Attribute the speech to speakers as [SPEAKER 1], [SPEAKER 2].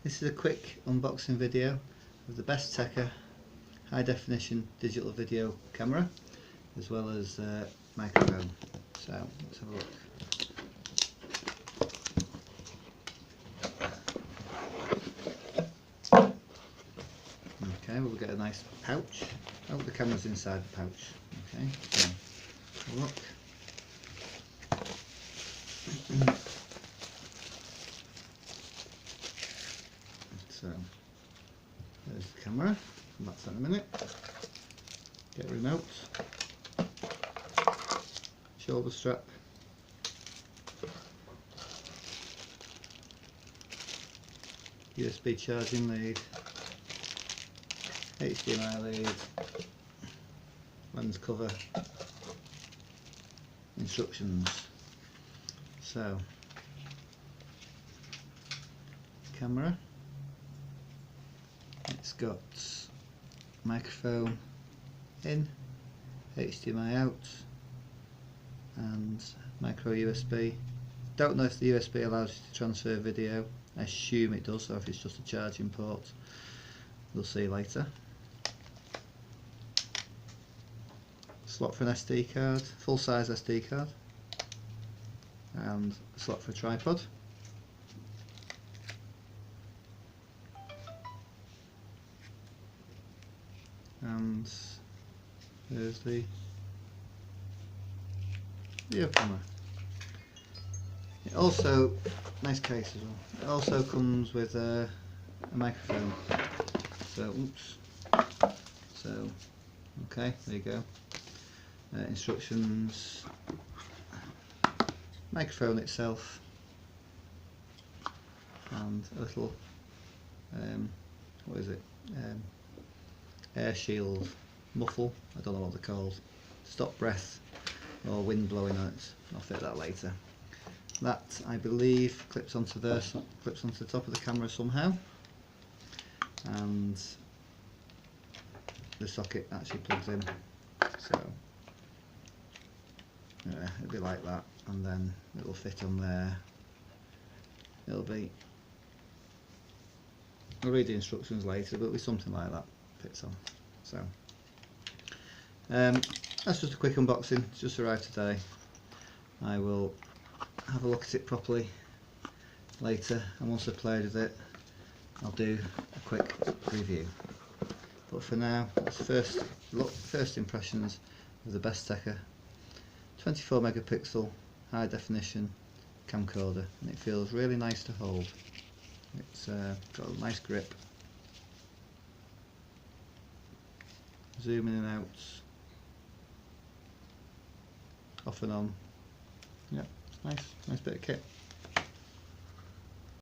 [SPEAKER 1] This is a quick unboxing video of the Besteker high definition digital video camera as well as microphone. So let's have a look. Okay, we'll get a nice pouch. Oh, the camera's inside the pouch. Okay, so have a look. So there's the camera. Come back to that in a minute. Get a remote, shoulder strap, USB charging lead, HDMI lead, lens cover, instructions. So, camera, it's got microphone in, HDMI out and micro USB. Don't know if the USB allows you to transfer video. I assume it does, or if it's just a charging port. We'll see later. Slot for an SD card, full size SD card, and a slot for a tripod. And there's the video camera. It also, nice case as well, it also comes with a microphone. So, oops. So, okay, there you go. Instructions, microphone itself, and a little, what is it? Air shield muffle, I don't know what they're called, stop breath or wind blowing on it. I'll fit that later. That, I believe, clips onto the top of the camera somehow, and the socket actually plugs in, so it'll be like that, and then it'll fit on there. It'll be, I'll read the instructions later, but it'll be something like that fits on. So that's just a quick unboxing. It's just arrived today. I will have a look at it properly later, and once I've played with it I'll do a quick review. But for now, it's first impressions of the Besteker 24 megapixel high definition camcorder, and it feels really nice to hold. It's got a nice grip. Zoom in and out, off and on. Yeah, it's nice bit of kit.